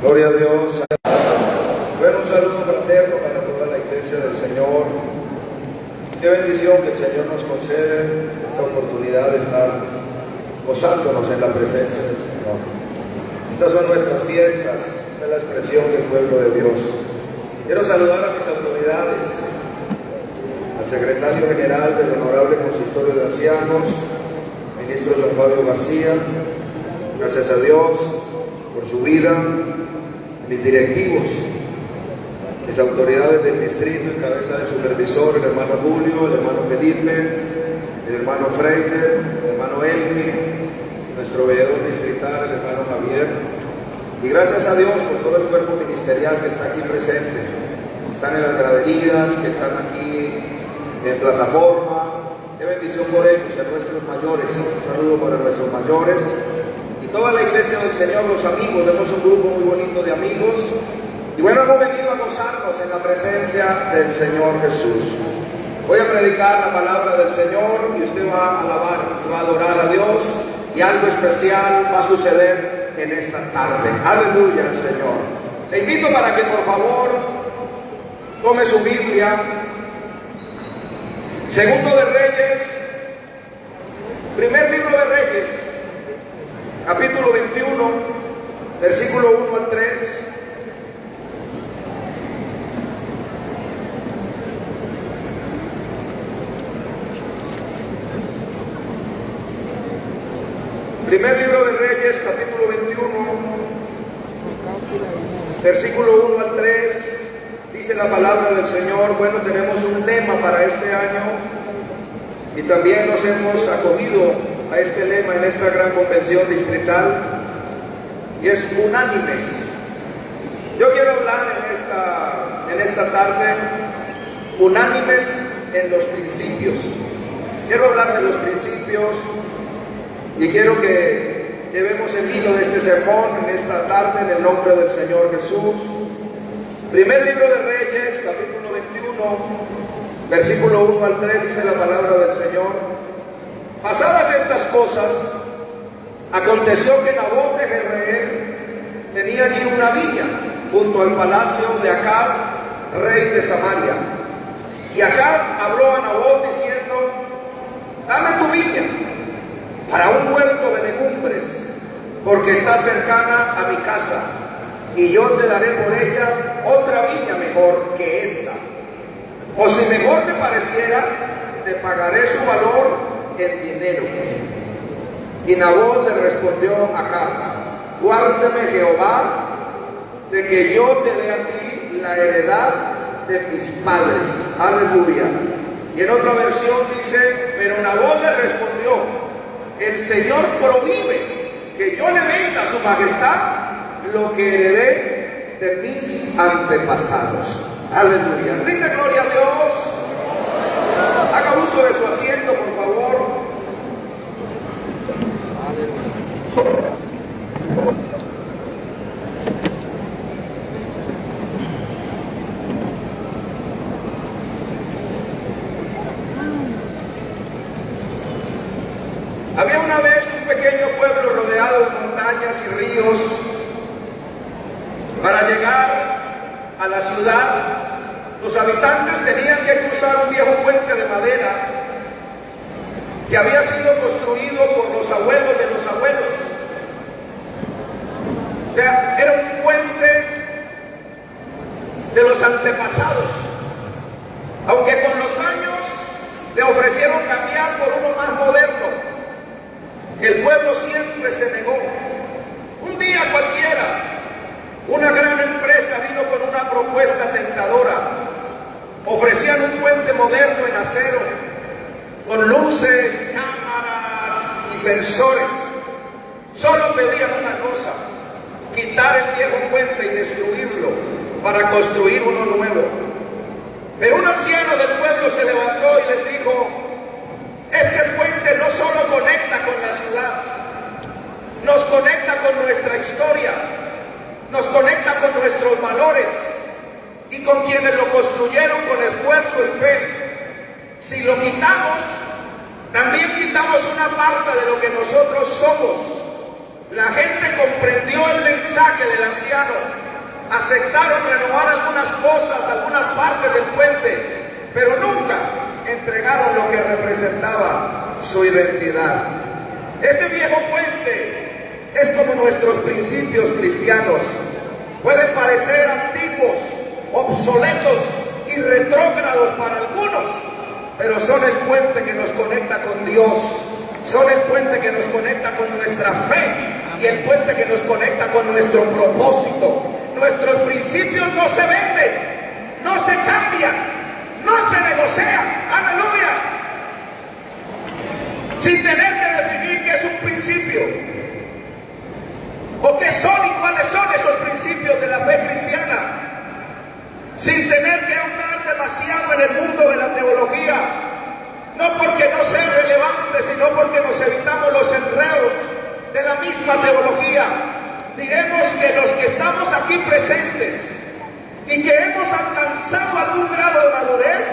Gloria a Dios. Bueno, un saludo fraterno para toda la iglesia del Señor. Qué bendición que el Señor nos concede esta oportunidad de estar gozándonos en la presencia del Señor. Estas son nuestras fiestas, es la expresión del pueblo de Dios. Quiero saludar a mis autoridades, al secretario general del Honorable Consistorio de Ancianos, ministro don Fabio García. Gracias a Dios por su vida, mis directivos, mis autoridades del distrito en cabeza del supervisor, el hermano Julio, el hermano Felipe, el hermano Freiter, el hermano Elmi, nuestro veedor distrital, el hermano Javier, y gracias a Dios por todo el cuerpo ministerial que está aquí presente, que están en las graderías, que están aquí en plataforma. Qué bendición por ellos y a nuestros mayores. Un saludo para nuestros mayores y toda la iglesia del Señor, los amigos. Vemos un grupo muy bonito de amigos. Y bueno, hemos venido a gozarnos en la presencia del Señor Jesús. Voy a predicar la palabra del Señor y usted va a alabar, va a adorar a Dios, y algo especial va a suceder en esta tarde. Aleluya al Señor. Le invito para que por favor tome su Biblia. Segundo de Reyes, primer libro de Reyes, capítulo 21, versículo 1 al 3. Primer libro de Reyes, capítulo 21, versículo 1 al 3, dice la palabra del Señor. Bueno, tenemos un lema para este año y también nos hemos acogido a este lema en esta gran convención distrital, y es unánimes. Yo quiero hablar en esta tarde unánimes en los principios. Quiero hablar de los principios. Y quiero que llevemos el hilo de este sermón en esta tarde en el nombre del Señor Jesús. Primer libro de Reyes, capítulo 21, versículo 1 al 3, dice la palabra del Señor. Pasadas estas cosas, aconteció que Nabot de Jezreel tenía allí una viña junto al palacio de Acab, rey de Samaria. Y Acab habló a Nabot diciendo: dame tu viña para un huerto de legumbres, porque está cercana a mi casa, y yo te daré por ella otra viña mejor que esta. O si mejor te pareciera, te pagaré su valor en dinero. Y Nabot le respondió a Acab: guárdeme Jehová de que yo te dé a ti la heredad de mis padres. Aleluya. Y en otra versión dice: pero Nabot le respondió: el Señor prohíbe que yo le venda a su majestad lo que heredé de mis antepasados. Aleluya. Rinde gloria a Dios. Haga uso de su asiento, por favor. Había una vez un pequeño pueblo rodeado de montañas y ríos. Para llegar a la ciudad, los habitantes tenían que cruzar un viejo puente de madera que había sido construido por los abuelos de los abuelos. O sea, era un puente de los antepasados, aunque con los años le ofrecieron cambiar por uno más moderno. El pueblo siempre se negó. Un día cualquiera, una gran empresa vino con una propuesta tentadora. Ofrecían un puente moderno en acero, con luces, cámaras y sensores. Solo pedían una cosa: quitar el viejo puente y destruirlo para construir uno nuevo. Pero un anciano del pueblo se levantó y les dijo: este puente no solo conecta con la ciudad, nos conecta con nuestra historia, nos conecta con nuestros valores y con quienes lo construyeron con esfuerzo y fe. Si lo quitamos, también quitamos una parte de lo que nosotros somos. La gente comprendió el mensaje del anciano. Aceptaron renovar algunas cosas, algunas partes del puente, pero nunca entregaron lo que representaba su identidad. Ese viejo puente es como nuestros principios cristianos. Pueden parecer antiguos, obsoletos y retrógrados para algunos, pero son el puente que nos conecta con Dios, son el puente que nos conecta con nuestra fe y el puente que nos conecta con nuestro propósito. Nuestros principios no se venden, no se cambian, no se negocian, aleluya, sin tener que definir qué es un principio o qué son y cuáles son esos principios de la fe cristiana, sin tener que ahondar demasiado en el mundo de la teología, no porque no sea relevante, sino porque nos evitamos los enredos de la misma teología. Diremos que los que estamos aquí presentes y que hemos alcanzado algún grado de madurez,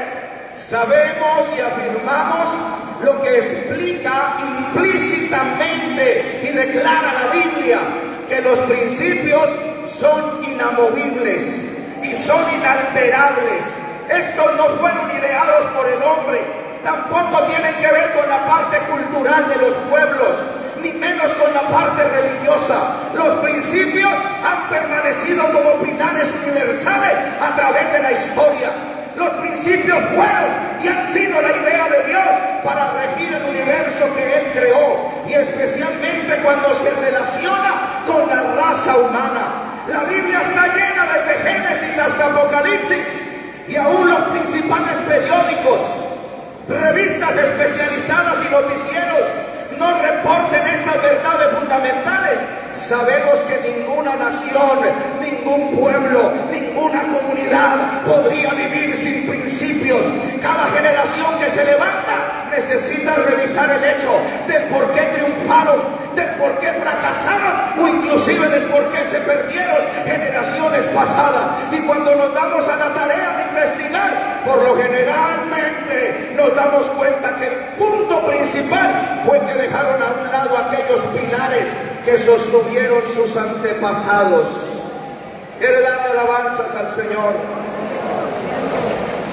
sabemos y afirmamos lo que explica implícitamente y declara la Biblia, que los principios son inamovibles y son inalterables. Estos no fueron ideados por el hombre, tampoco tienen que ver con la parte cultural de los pueblos, ni menos con la parte religiosa. Los principios han permanecido como pilares universales a través de la historia. Los principios fueron y han sido la idea de Dios para regir el universo que Él creó, y especialmente cuando se relaciona con la raza humana. La Biblia está llena desde Génesis hasta Apocalipsis, y aún los principales periódicos, revistas especializadas y noticieros no reporten esas verdades fundamentales. Sabemos que ninguna nación, ningún pueblo, ninguna comunidad podría vivir sin principios. Cada generación que se levanta necesita revisar el hecho del por qué triunfaron, del por qué fracasaron o inclusive del por qué se perdieron generaciones pasadas. Y cuando nos damos a la tarea de investigar, por lo generalmente nos damos cuenta que el punto principal fue que dejaron a un lado aquellos pilares que sostuvieron sus antepasados. Quiere darle alabanzas al Señor.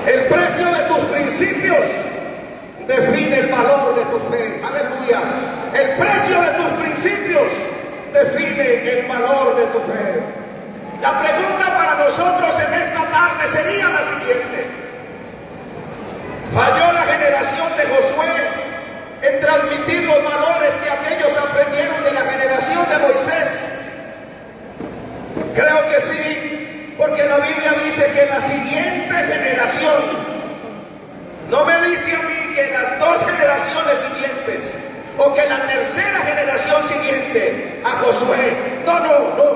El precio de tus principios define el valor de tu fe. Aleluya. El precio de tus principios define el valor de tu fe. La pregunta para nosotros en esta tarde sería la siguiente: ¿falló la generación de Josué en transmitir los valores que aquellos aprendieron de la generación de Moisés? Creo que sí, porque la Biblia dice que la siguiente generación, no me dice a mí que las dos generaciones siguientes o que la tercera generación siguiente a Josué, no,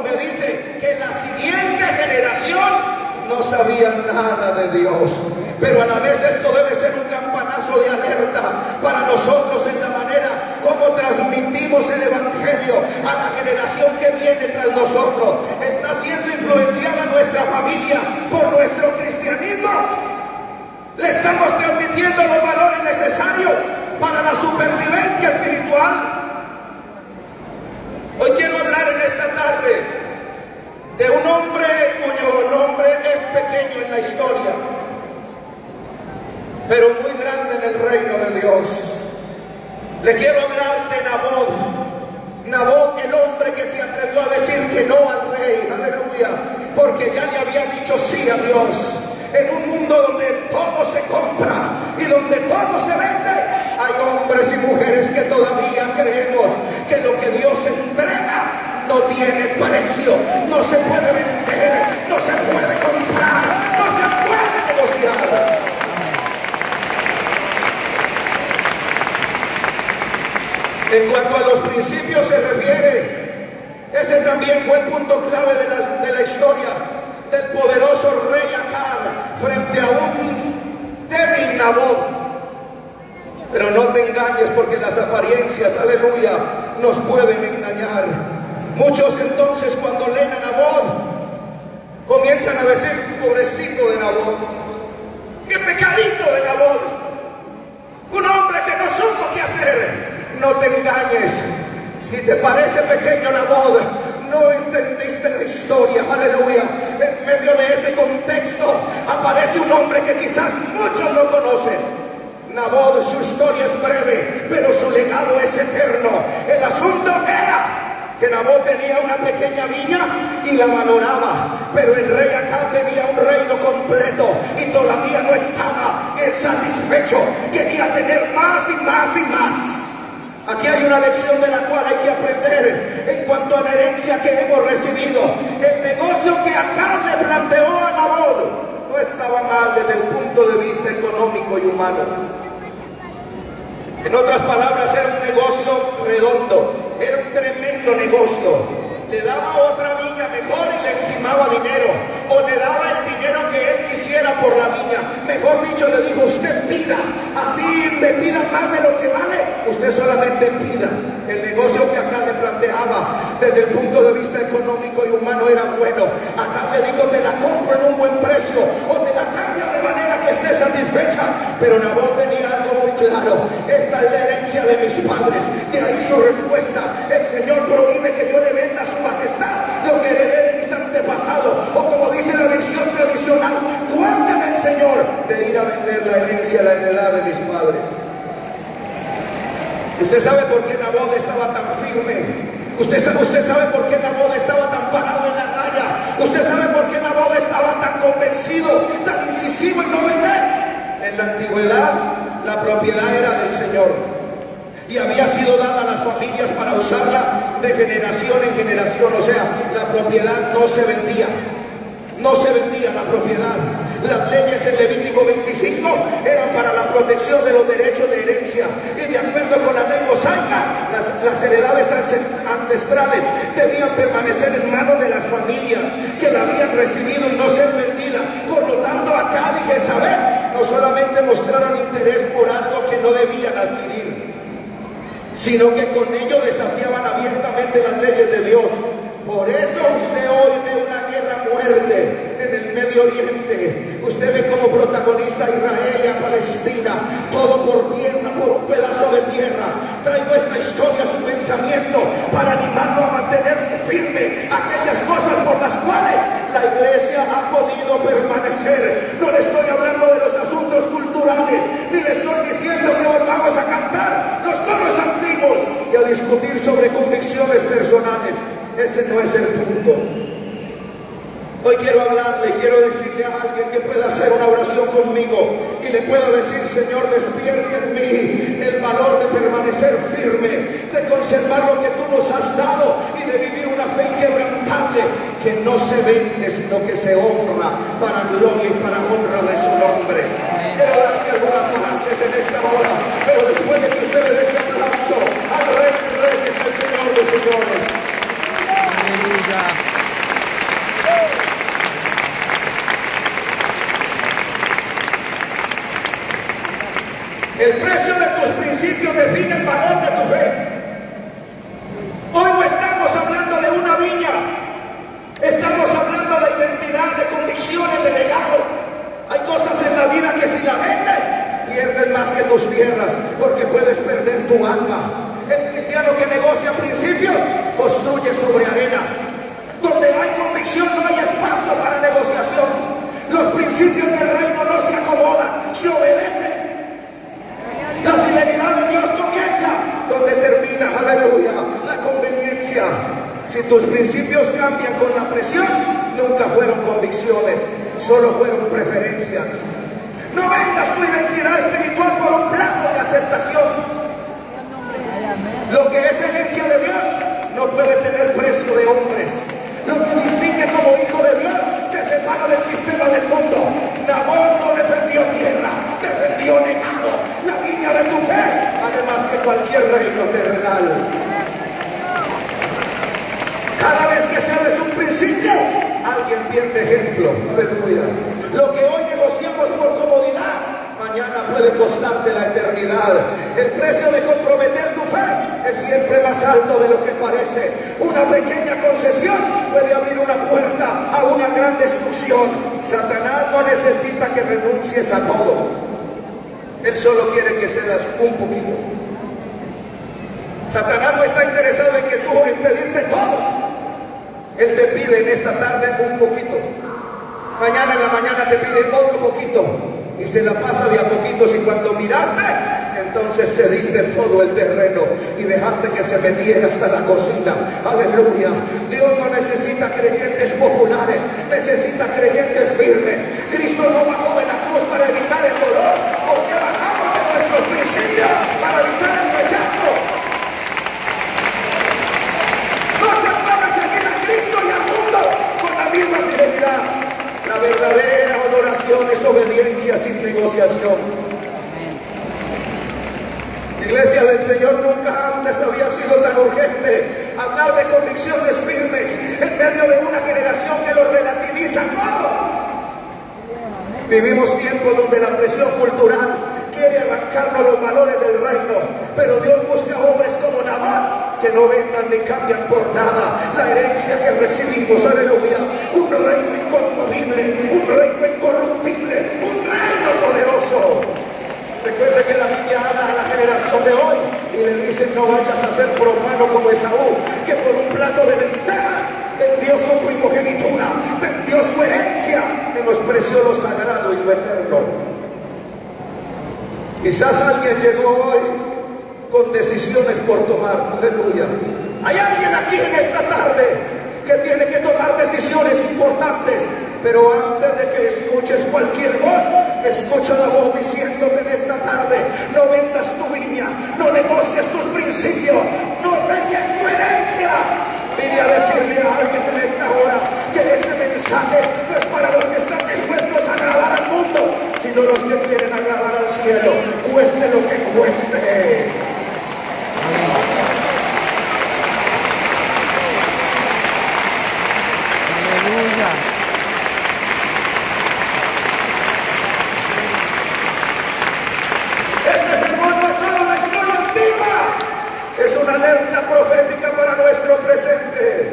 me dice que la siguiente generación no sabían nada de Dios. Pero a la vez esto debe ser un campanazo de alerta para nosotros en la manera como transmitimos el Evangelio a la generación que viene tras nosotros. ¿Está siendo influenciada nuestra familia por nuestro cristianismo? ¿Le estamos transmitiendo los valores necesarios para la supervivencia espiritual? Hoy quiero hablar en esta tarde de un hombre cuyo nombre es pequeño en la historia, pero muy grande en el reino de Dios. Le quiero hablar de Nabot, el hombre que se atrevió a decir que no al rey, aleluya, porque ya le había dicho sí a Dios. En un mundo donde todo se compra y donde todo se vende, hay hombres y mujeres que todavía creemos que lo que Dios entrega no tiene precio, no se puede vender, no se puede comprar, no se puede negociar. En cuanto a los principios se refiere, ese también fue el punto clave de la historia del poderoso rey Acab frente a un débil Nabot. Pero no te engañes, porque las apariencias, aleluya, nos pueden engañar. Muchos entonces, cuando leen a Nabot, comienzan a decir: pobrecito de Nabot, qué pecadito de Nabot, un hombre que no supo qué hacer. No te engañes. Si te parece pequeño Nabot, no entendiste la historia, aleluya. En medio de ese contexto aparece un hombre que quizás muchos no conocen. Nabot, su historia es breve, pero su legado es eterno. El asunto era que Nabot tenía una pequeña viña y la valoraba, pero el rey Acab tenía un reino completo y todavía no estaba satisfecho. Quería tener más y más y más. Aquí hay una lección de la cual hay que aprender en cuanto a la herencia que hemos recibido. El negocio que Acab le planteó a Nabot no estaba mal desde el punto de vista económico y humano. En otras palabras, era un negocio redondo, era un tremendo negocio. Le daba otra viña mejor y le encimaba dinero, o le daba el dinero que él quisiera por la viña. Mejor dicho, le dijo: usted pida, así me pida más de lo que vale, usted solamente pida. El negocio que acá le planteaba desde el punto de vista económico y humano era bueno. Acá le digo: te la compro en un buen precio, o te la cambio de manera que esté satisfecha. Pero Nabot tenía algo muy claro: esta es la herencia de mis padres. De ahí su respuesta: el Señor prohíbe que yo le venda a su majestad lo que heredé de mis antepasados, o como dice la versión tradicional, guárdame el Señor de ir a vender la herencia, la heredad de mis padres. Usted sabe por qué Nabot estaba tan firme. Usted sabe por qué Nabot estaba tan parado en la raya. Usted sabe por qué Nabot estaba tan convencido, tan incisivo en no vender. En la antigüedad la propiedad era del Señor y había sido dada a las familias para usarla de generación en generación. O sea, la propiedad no se vendía. No se vendía la propiedad. Las leyes en Levítico 25 eran para la protección de los derechos de herencia, y de acuerdo con la ley mosaica, las heredades ancestrales debían permanecer en manos de las familias que la habían recibido y no ser vendidas. Por lo tanto, acá dije saber, no solamente mostraron interés por algo que no debían adquirir, sino que con ello desafiaban abiertamente las leyes de Dios. Por eso usted hoy ve una guerra a muerte en el Medio Oriente. Usted ve como protagonista a Israel y a Palestina, todo por tierra, por un pedazo de tierra. Traigo esta historia a su pensamiento para animarlo a mantener firme aquellas cosas por las cuales la iglesia ha podido permanecer. No le estoy hablando de los asuntos culturales, ni le estoy diciendo que volvamos a cantar los coros antiguos y a discutir sobre convicciones personales. Ese no es el punto. Hoy quiero hablarle, quiero decirle a alguien que pueda hacer una oración conmigo y le pueda decir: Señor, despierte en mí el valor de permanecer firme, de conservar lo que tú nos has dado y de vivir una fe inquebrantable que no se vende, sino que se honra para gloria y para honra de su nombre. Quiero darte algunas frases en esta hora, pero después de que usted le dé ese aplauso al Rey de Reyes, al Señor de Señores. El precio de tus principios define el valor de tu fe. Hoy no estamos hablando de una viña, estamos hablando de identidad, de convicciones, de legado. Hay cosas en la vida que si la vendes, pierdes más que tus tierras, porque puedes perder tu alma. El cristiano que negocia principios construye sobre arena. Donde no hay convicción no hay espacio para negociación. Los principios del reino no se acomodan, se obedecen. La fidelidad de Dios comienza donde termina, aleluya, la conveniencia. Si tus principios cambian con la presión, nunca fueron convicciones, solo fueron preferencias. No vendas tu identidad espiritual por un plato de aceptación. Lo que es herencia de Dios no puede tener precio de hombres. Lo que distingue como hijo de Dios te separa del sistema del mundo. Nabot no defendió tierra, defendió legado, la viña de tu fe, además que cualquier reino terrenal. Cada vez que cedes un principio, alguien pierde ejemplo. Aleluya. Lo que hoy negociamos por comodidad, mañana puede costarte la eternidad. El precio de comprometer tu fe es siempre más alto de lo que parece. Una pequeña concesión puede abrir una puerta a una gran destrucción. Satanás no necesita que renuncies a todo. Él solo quiere que cedas un poquito. Satanás no está interesado en que tú en pedirte todo. Él te pide en esta tarde un poquito. Mañana en la mañana te pide otro poquito. Y se la pasa de a poquitos. Y cuando miraste, entonces cediste todo el terreno y dejaste que se metiera hasta la cocina. Aleluya. Dios no necesita creyentes populares, necesita creyentes firmes. Cristo no bajó de la cruz para evitar el dolor, porque bajamos de nuestros principios para evitar el rechazo. No se puede seguir a Cristo y al mundo con la misma fidelidad. La verdadera adoración es obediencia sin negociación. Iglesia del Señor, nunca antes había sido tan urgente hablar de convicciones firmes en medio de una generación que lo relativiza todo. Vivimos tiempos donde la presión cultural quiere arrancarnos los valores del reino, pero Dios busca hombres como Nabal que no vendan ni cambian por nada la herencia que recibimos. Aleluya. Un reino inconmovible, un reino incorruptible, un reino poderoso. Recuerde que la Biblia habla a la generación de hoy y le dicen: no vayas a ser profano como Esaú, que por un plato de lentejas vendió su primogenitura, vendió su herencia, menospreció lo sagrado y lo eterno. Quizás alguien llegó hoy con decisiones por tomar. Aleluya. Hay alguien aquí en esta tarde que tiene que tomar decisiones importantes. Pero antes de que escuches cualquier voz, escucha la voz diciéndote en esta tarde: no vendas tu viña, no negocies tus principios, no vendes tu herencia. Vine a decirle a alguien en esta hora que este mensaje no es para los que están dispuestos a agradar al mundo, sino los que quieren agradar al cielo, cueste lo que cueste. Aleluya. Es una alerta profética para nuestro presente.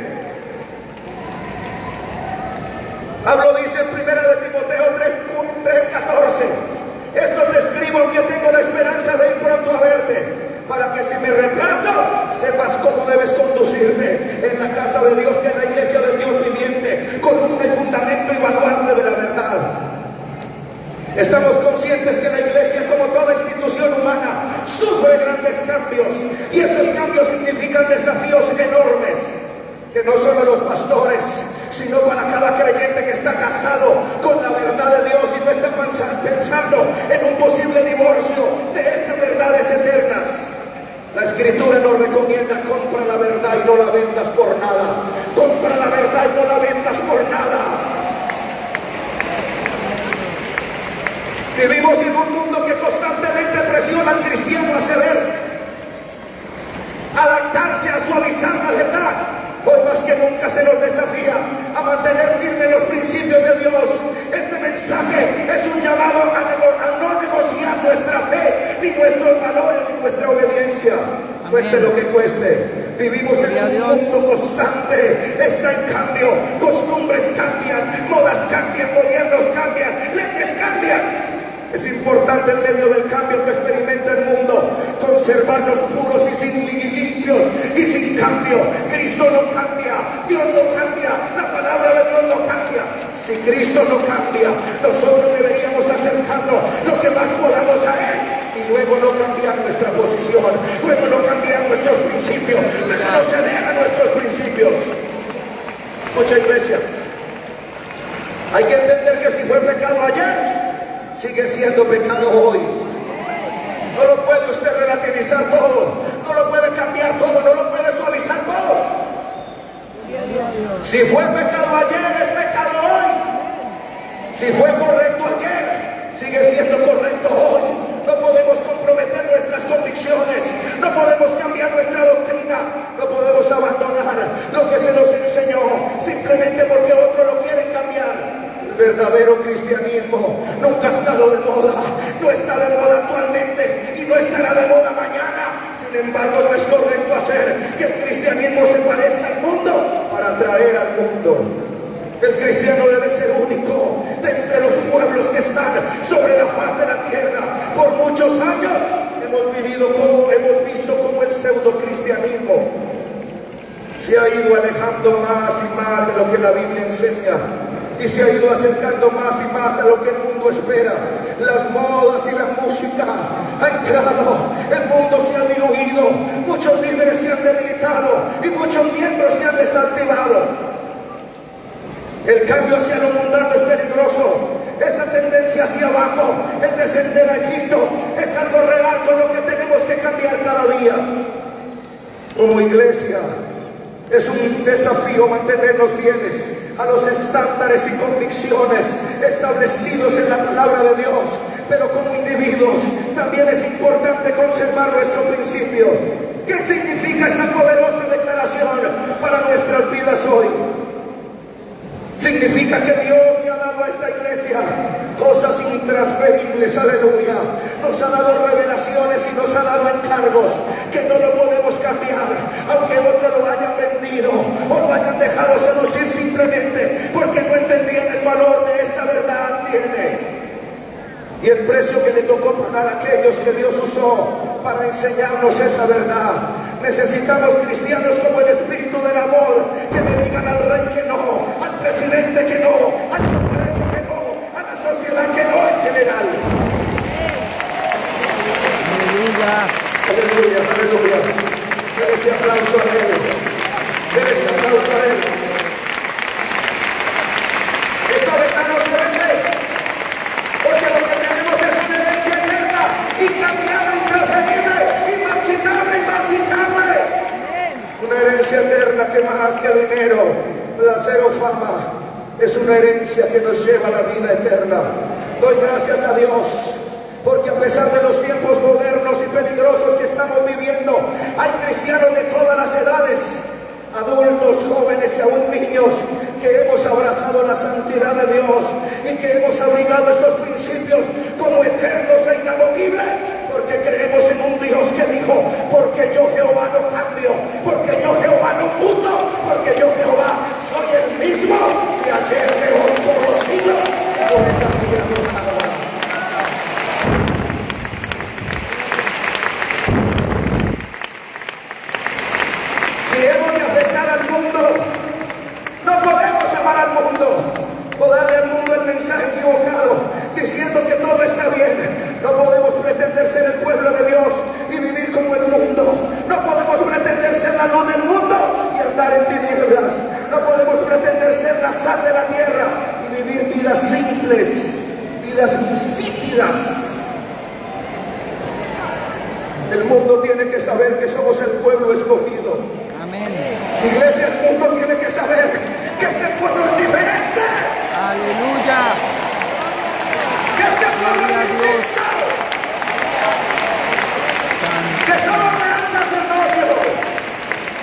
Pablo dice en 1 Timoteo 3:14: esto te escribo aunque tengo la esperanza de ir pronto a verte, para que si me retraso, sepas cómo debes conducirte en la casa de Dios, que es la iglesia del Dios viviente, columna y fundamento y baluarte de la verdad. Estamos conscientes que la iglesia, como toda institución humana, sufre grandes cambios, y esos cambios significan desafíos enormes, que no solo los pastores, sino para cada creyente que está casado con la verdad de Dios y no está pensando en un posible divorcio de estas verdades eternas. La Escritura nos recomienda: compra la verdad y no la vendas por nada. Compra la verdad y no la vendas por nada. Vivimos en un mundo que constantemente presiona al cristiano a ceder, a adaptarse, a suavizar la verdad. Hoy más que nunca se nos desafía a mantener firmes los principios de Dios. Este mensaje es un llamado a no negociar nuestra fe, ni nuestros valores, ni nuestra obediencia. Amén. Cueste lo que cueste. Vivimos en un mundo constante, está en cambio. Costumbres cambian, modas cambian, gobiernos cambian, leyes cambian. Es importante en medio del cambio que experimenta el mundo conservarnos puros y limpios y sin cambio. Cristo no cambia, Dios no cambia, la palabra de Dios no cambia. Si Cristo no cambia, nosotros deberíamos acercarnos lo que más podamos a Él y luego no cambiar nuestra posición, luego no cambiar nuestros principios, luego no ceder a nuestros principios. Escucha, iglesia, hay que entender que si fue pecado ayer, sigue siendo pecado hoy. No lo puede usted relativizar todo, no lo puede cambiar todo, no lo puede suavizar todo. Si fue pecado ayer, es pecado hoy. Si fue correcto ayer, sigue siendo correcto hoy. No podemos comprometer nuestras convicciones, no podemos cambiar nuestra doctrina, no podemos abandonar lo que se nos enseñó simplemente porque otros lo quieren cambiar. El verdadero cristianismo nunca ha estado de moda, no está de moda actualmente y no estará de moda mañana. Sin embargo, no es correcto hacer que el cristianismo se parezca al mundo para atraer al mundo. El cristiano debe ser único de entre los pueblos que están sobre la faz de la tierra. Por muchos años hemos visto como el pseudo cristianismo se ha ido alejando más y más de lo que la Biblia enseña, y se ha ido acercando más y más a lo que el mundo espera. Las modas y la música ha entrado, el mundo se ha diluido, muchos líderes se han debilitado y muchos miembros se han desactivado. El cambio hacia lo mundano es peligroso. Esa tendencia hacia abajo, el descender a Egipto, es algo real con lo que tenemos que cambiar cada día. Como iglesia, es un desafío mantenernos fieles a los estándares y convicciones establecidos en la palabra de Dios, pero como individuos también es importante conservar nuestro principio. ¿Qué significa esa poderosa declaración para nuestras vidas hoy? Significa que Dios le ha dado a esta iglesia cosas intransferibles, aleluya. Nos ha dado revelaciones y nos ha dado encargos que no lo podemos cambiar, aunque otros lo hayan vendido o lo hayan dejado seducir simplemente porque no entendían el valor de esta verdad tiene. Y el precio que le tocó pagar a aquellos que Dios usó para enseñarnos esa verdad. Necesitamos cristianos como el espíritu del amor, que le digan al rey que no, al presidente que no, al Congreso que no, a la sociedad que no en general. Aleluya. Aleluya, aleluya. Dele ese aplauso a él. Dele ese aplauso a él. Esta verdad nos duele, porque lo que tenemos es una herencia eterna, incambiable, intransferible, inmarchitable, inmarcescible. Una herencia eterna que más que dinero, placer o fama, es una herencia que nos lleva a la vida eterna. Doy gracias a Dios, porque a pesar de los tiempos modernos y peligrosos que estamos viviendo, hay cristianos de todas las edades, adultos, jóvenes y aún niños, que hemos abrazado la santidad de Dios y que hemos abrigado estos principios como eternos e inamovibles, porque creemos en un Dios que dijo: porque yo Jehová no cambio, porque yo Jehová no muto, porque yo Jehová soy el mismo de ayer, de hoy, por los siglos, no he cambiado nada. Si hemos de afectar al mundo, no podemos amar al mundo o darle al mundo el mensaje equivocado diciendo que todo está bien. No podemos pretender ser el pueblo de Dios y vivir como el mundo. No podemos pretender ser la luz del mundo y andar en tinieblas. No podemos pretender ser la sal de la tierra y vivir vidas simples, vidas insípidas. El mundo tiene que saber que somos el pueblo escogido. Amén. Iglesia, el mundo tiene que saber que este pueblo es diferente. Aleluya. Que este pueblo es distinto. Que somos real sacerdocio.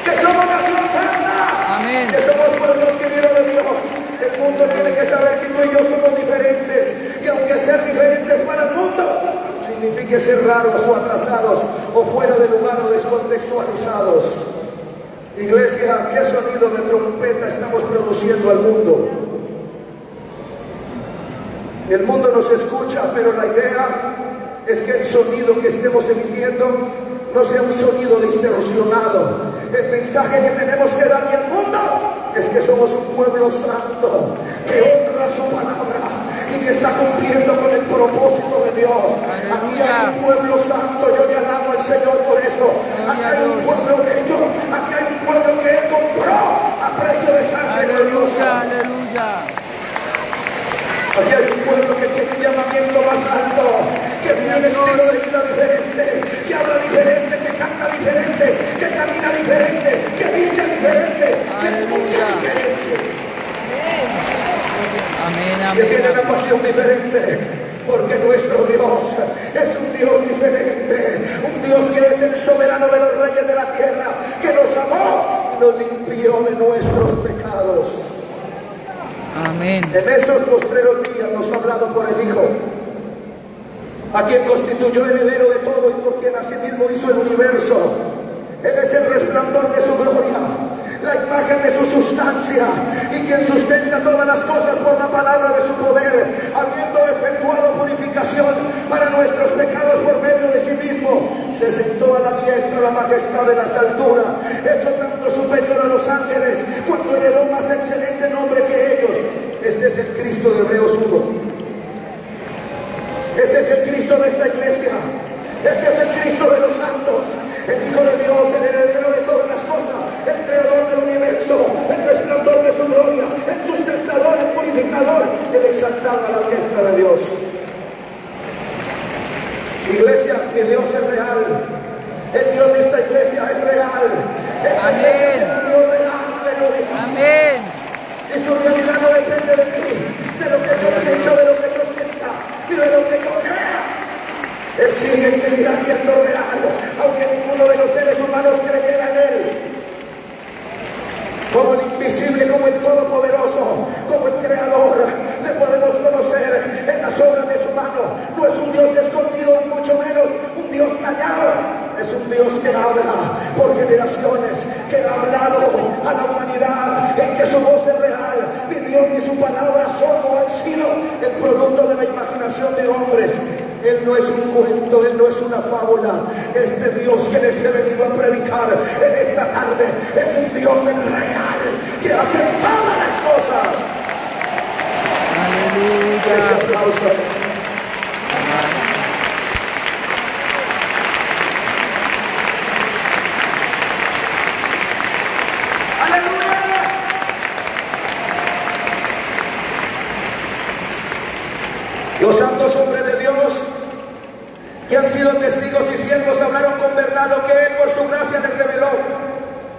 Que somos nación santa. Amén. Que somos pueblo adquirido de Dios. El mundo tiene que saber que tú y yo somos diferentes. Y aunque ser diferentes para el mundo signifique ser raros o atrasados o fuera de lugar o descontextualizados. Iglesia, ¿qué sonido de trompeta estamos produciendo al mundo? El mundo nos escucha, pero la idea es que el sonido que estemos emitiendo no sea un sonido distorsionado. El mensaje que tenemos que darle al mundo es que somos un pueblo santo, que honra su palabra y que está cumpliendo con el propósito de Dios. Aquí hay un pueblo santo, yo le alabo al Señor por eso. Aquí hay un pueblo bello, aquí hay un pueblo que Él compró a precio de sangre gloriosa. Aleluya. Aquí hay un pueblo que tiene un llamamiento más alto, que tiene un estilo de vida diferente, que habla diferente, que canta diferente, que camina diferente, que viste diferente, que escucha diferente. Amén, Que tiene amén. una pasión diferente, porque nuestro Dios es un Dios diferente, un Dios que es el soberano de los reyes de la tierra, que nos amó y nos limpió de nuestros pecados. Amén. En estos postreros días nos ha hablado por el Hijo, a quien constituyó heredero de todo y por quien asimismo hizo el universo. Él es el resplandor de su gloria, la imagen de su sustancia, y quien sustenta todas las cosas por la palabra de su poder, habiendo efectuado purificación para nuestros pecados por medio de sí mismo, se sentó a la diestra la majestad de las alturas, hecho tanto superior a los ángeles, cuanto heredó más excelente nombre que ellos. Este es el Cristo de Hebreos 1. Este es el Cristo de esta iglesia. Este es el Cristo de los santos, el Hijo de Dios, el heredero de todas las cosas, el creador del universo, el resplandor de su gloria, el sustentador, el purificador, el exaltado a la diestra de Dios. Iglesia, mi Dios es real. El Dios de esta iglesia es real. Esta iglesia es un Dios real, verídico. Amén. Y su realidad no depende de mí, de lo que yo pienso, de lo que yo sienta y de lo que yo crea. Él sigue y seguirá siendo real, aunque ninguno de los seres humanos creyera en él. Como el invisible, como el todopoderoso, como el creador, le podemos conocer en las obras de su mano. No es un Dios escondido, ni mucho menos un Dios callado. Es un Dios que habla por generaciones, que ha hablado a la humanidad, en que su voz es real. Ni Dios ni su palabra son o han sido el producto de la imaginación de hombres. Él no es un cuento, Él no es una fábula. Este Dios que les he venido a predicar en esta tarde es un Dios real, que hace todas las cosas. Aleluya. Ese aplauso. ¡Aleluya! Los santos hombres de Dios que han sido testigos y siervos hablaron con verdad lo que Él por su gracia les reveló.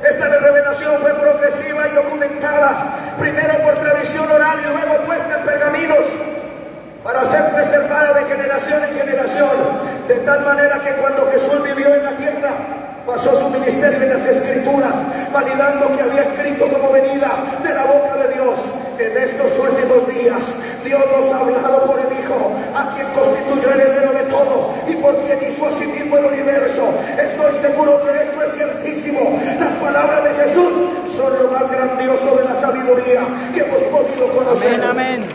Esta revelación fue progresiva y documentada, primero por tradición oral y luego puesta en pergaminos, para ser preservada de generación en generación, de tal manera que cuando Jesús vivió en la tierra, pasó su ministerio en las Escrituras, validando que había escrito como venida de la boca de Dios. En estos últimos días, Dios nos ha hablado por el Hijo, a quien constituyó heredero de todo y por quien hizo a sí mismo el universo. Estoy seguro que esto es ciertísimo. Las palabras de Jesús son lo más grandioso de la sabiduría que hemos podido conocer. Amén, amén.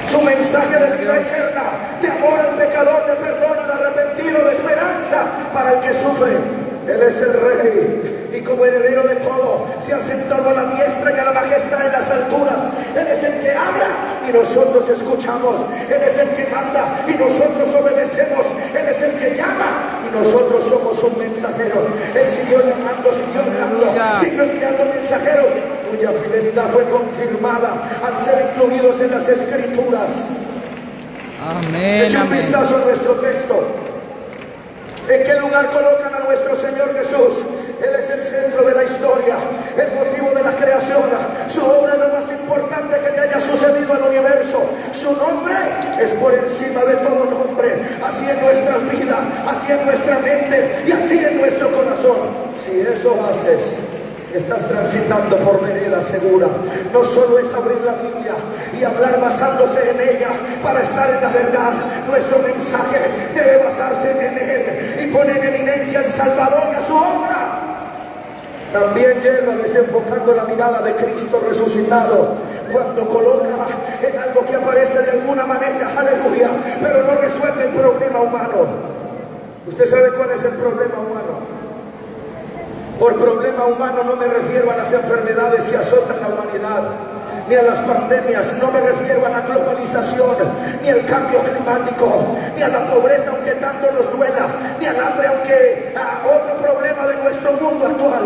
Su mensaje de vida eterna, de amor al pecador, de perdón al arrepentido, de esperanza para el que sufre. Él es el Rey, y como heredero de todo, se ha sentado a la diestra y a la majestad en las alturas. Él es el que habla y nosotros escuchamos. Él es el que manda y nosotros obedecemos. Él es el que llama y nosotros somos sus mensajeros. Él siguió llamando, siguió hablando, siguió enviando mensajeros, cuya fidelidad fue confirmada al ser incluidos en las Escrituras. Amén. Echa un vistazo a nuestro texto. ¿En qué lugar colocan a nuestro Señor Jesús? Él es el centro de la historia, el motivo de la creación. Su obra es lo más importante que le haya sucedido al universo. Su nombre es por encima de todo nombre. Así en nuestras vidas, así en nuestra mente y así en nuestro corazón. Si eso haces, estás transitando por vereda segura. No solo es abrir la Biblia y hablar basándose en ella para estar en la verdad. Nuestro mensaje debe basarse en Él y poner en eminencia al Salvador y a su obra. También lleva desenfocando la mirada de Cristo resucitado cuando coloca en algo que aparece de alguna manera, aleluya, pero no resuelve el problema humano. ¿Usted sabe cuál es el problema humano? Por problema humano no me refiero a las enfermedades que azotan la humanidad, ni a las pandemias, no me refiero a la globalización, ni al cambio climático, ni a la pobreza aunque tanto nos duela, ni al hambre aunque otro problema de nuestro mundo actual.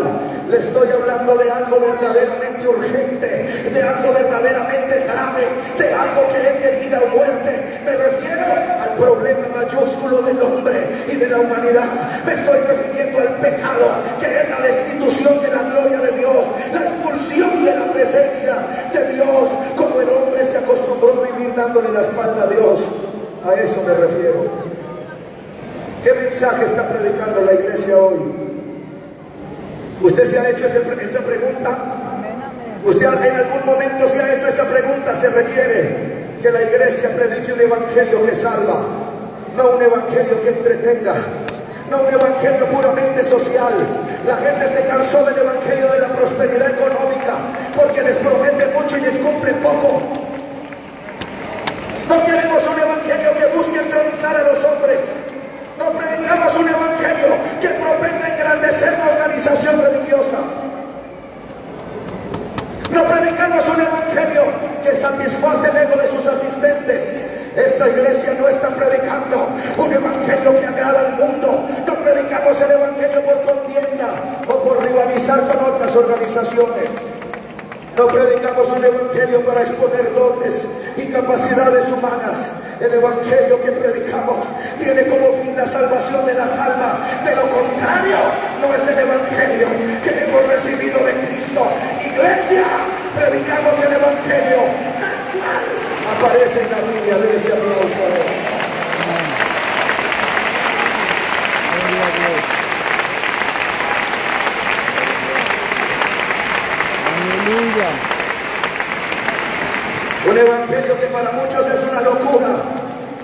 Le estoy hablando de algo verdaderamente urgente, de algo verdaderamente grave, de algo que es de vida o muerte. Me refiero al problema mayúsculo del hombre y de la humanidad. Me estoy refiriendo al pecado, que es la destitución de la gloria de Dios, la expulsión de la presencia de Dios, como el hombre se acostumbró a vivir dándole la espalda a Dios. A eso me refiero. ¿Qué mensaje está predicando la iglesia hoy? ¿Usted se ha hecho esa pregunta? ¿Usted en algún momento se ha hecho esa pregunta? Se requiere que la iglesia predique un evangelio que salva, no un evangelio que entretenga, no un evangelio puramente social. La gente se cansó del evangelio de la prosperidad económica porque les promete mucho y les cumple poco. No queremos un evangelio que busque entronizar a los hombres. No predicamos un evangelio civilizaciones. No predicamos un evangelio para exponer dotes y capacidades humanas. El evangelio que predicamos tiene como fin la salvación de las almas. De lo contrario, no es el evangelio que hemos recibido de Cristo. Iglesia, predicamos el evangelio tal cual aparece en la Biblia. Debe ese aplauso a Dios. Gloria a Dios. Aleluya. Un evangelio que para muchos es una locura,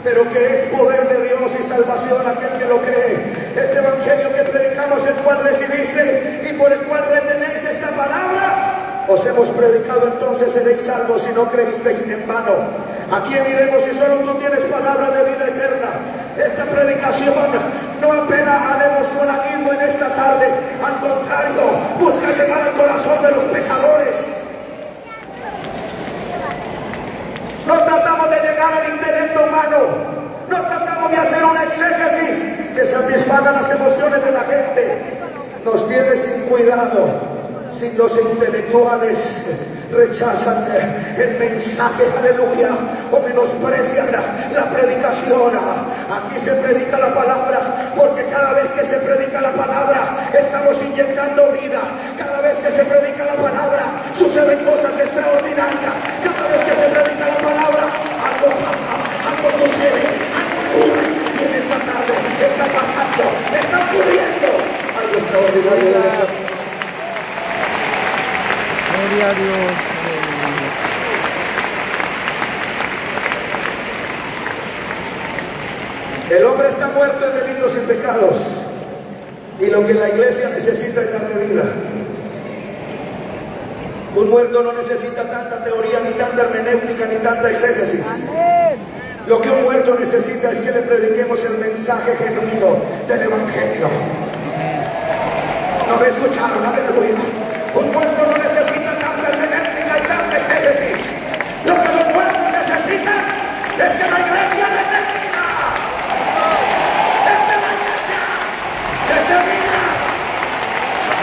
pero que es poder de Dios y salvación a aquel que lo cree. Este evangelio que predicamos, el cual recibiste y por el cual retenéis esta palabra, os hemos predicado, entonces seréis salvos si no creísteis en vano. ¿A quién iremos si solo tú tienes palabra de vida eterna? Esta predicación no apela al emocionalismo en esta tarde, al contrario, busca llegar al corazón de los pecadores. No tratamos de llegar al intelecto humano, no tratamos de hacer una exégesis que satisfaga las emociones de la gente. Nos tiene sin cuidado. Si los intelectuales rechazan el mensaje, aleluya, o menosprecian la predicación, aquí se predica la palabra, porque cada vez que se predica la palabra estamos inyectando vida. Cada vez que se predica la palabra suceden cosas extraordinarias. Cada vez que se predica la palabra algo pasa, algo sucede, algo ocurre. Y en esta tarde está pasando, está ocurriendo algo extraordinario de esa. Gloria a Dios. Aleluya. El hombre está muerto en delitos y pecados, y lo que la iglesia necesita es darle vida. Un muerto no necesita tanta teoría, ni tanta hermenéutica, ni tanta exégesis. Lo que un muerto necesita es que le prediquemos el mensaje genuino del evangelio. ¿No me escucharon? Aleluya. Un muerto no necesita tanta hermenéutica y tanta exégesis. Lo que los muertos necesitan es que la iglesia determina. Es que la iglesia determina.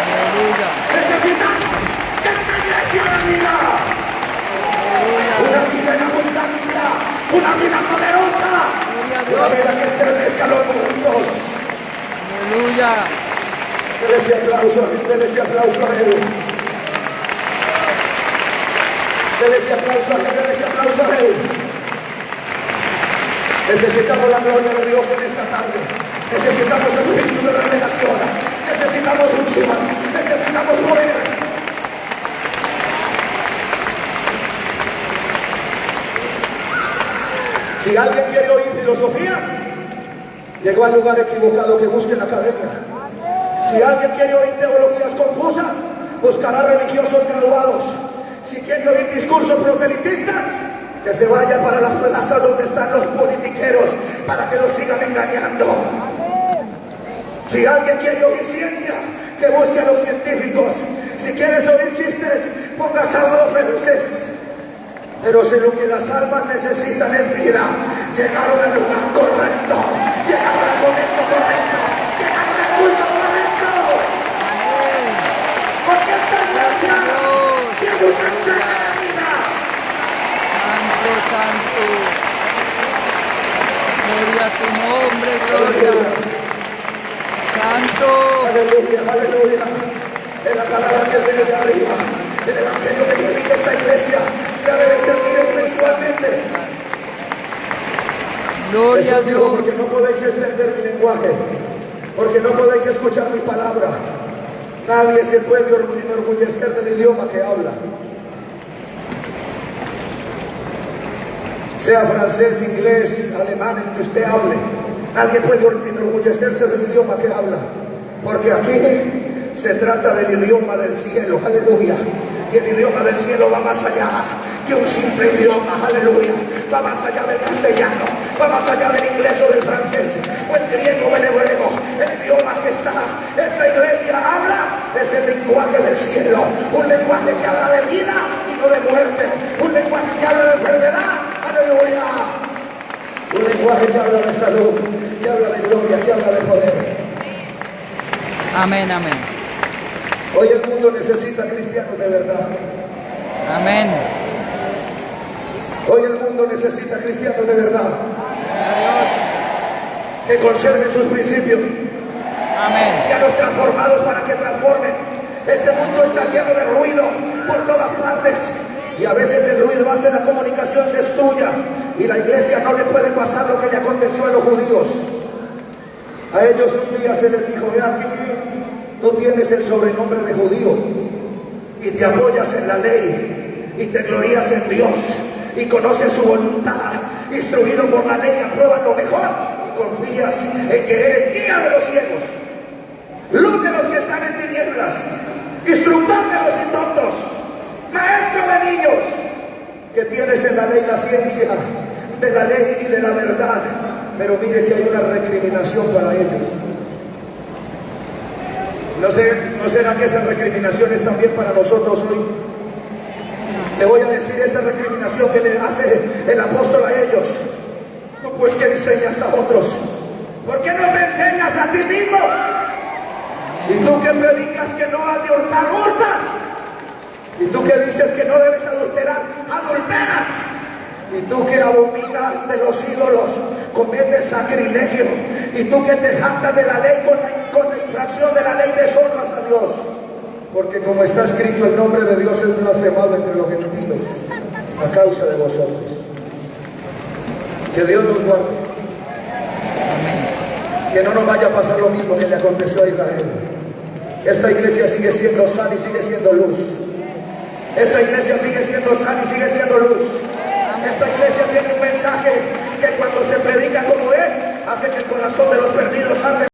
Aleluya. Necesitamos que esta iglesia dé vida. Una vida en abundancia, una vida poderosa, una vida que estremezca los mundos. Aleluya. Dele ese aplauso a él, dele ese aplauso a él. Dele ese aplauso a él, dele ese aplauso a él. Necesitamos la gloria de Dios en esta tarde. Necesitamos el espíritu de revelación. Necesitamos unción. Necesitamos poder. Si alguien quiere oír filosofías, llegó al lugar equivocado, que busque la academia. Si alguien quiere oír teologías confusas, buscará religiosos graduados. Si quiere oír discursos proselitistas, que se vaya para las plazas donde están los politiqueros, para que los sigan engañando. Si alguien quiere oír ciencia, que busque a los científicos. Si quieres oír chistes, ponga Sábados Felices. Pero si lo que las almas necesitan es vida, llegaron al lugar correcto, llegaron al momento correcto, llegaron al culto correcto. Porque esta iglesia tiene un mensaje de vida. Santo, santo. Gloria a tu nombre, gloria. Santo. Aleluya, aleluya. Es la palabra que viene de arriba. El evangelio que predica esta iglesia se ha de servir mensualmente. Gloria a Dios. Porque no podéis extender mi lenguaje, porque no podéis escuchar mi palabra. Nadie se puede enorgullecer del idioma que habla. Sea francés, inglés, alemán, el que usted hable, nadie puede enorgullecerse del idioma que habla, porque aquí se trata del idioma del cielo. Aleluya. Y el idioma del cielo va más allá que un simple idioma. Aleluya. Va más allá del castellano, va más allá del inglés o del francés, o el griego o el hebreo. El idioma que esta iglesia habla es el lenguaje del cielo. Un lenguaje que habla de vida y no de muerte. Un lenguaje que habla de enfermedad. Aleluya. Un lenguaje que habla de salud, que habla de gloria, que habla de poder. Amén, amén. Hoy el mundo necesita cristianos de verdad. Amén. Hoy el mundo necesita cristianos de verdad, Dios. que conserven sus principios. Amén. Cristianos transformados para que transformen. Este mundo está lleno de ruido por todas partes. Y a veces el ruido hace la comunicación se estudia. Y la iglesia no le puede pasar lo que le aconteció a los judíos. A ellos un día se les dijo: ve aquí, tú tienes el sobrenombre de judío. Y te apoyas en la ley. Y te glorías en Dios. Y conoces su voluntad. Instruido por la ley, apruebas lo mejor. Y confías en que eres guía de los ciegos, luz de los que están en tinieblas, instructor de los indoctos, maestro de niños, que tienes en la ley la ciencia de la ley y de la verdad. Pero mire que hay una recriminación para ellos. ¿No será que esa recriminación es también para nosotros hoy? Le voy a decir esa recriminación que le hace el apóstol a ellos. No, pues que enseñas a otros. ¿Por qué no te enseñas a ti mismo? Y tú que predicas que no has de hurtar, hurtas. Y tú que dices que no debes adulterar, adulteras. Y tú que abominas de los ídolos, cometes sacrilegio. Y tú que te jactas de la ley con la infracción de la ley, deshonras a Dios. Porque como está escrito, el nombre de Dios es blasfemado entre los gentiles a causa de vosotros. Que Dios nos guarde. Que no nos vaya a pasar lo mismo que le aconteció a Israel. Esta iglesia sigue siendo sal y sigue siendo luz. Esta iglesia sigue siendo sal y sigue siendo luz. Esta iglesia tiene un mensaje que cuando se predica como es, hace que el corazón de los perdidos arde.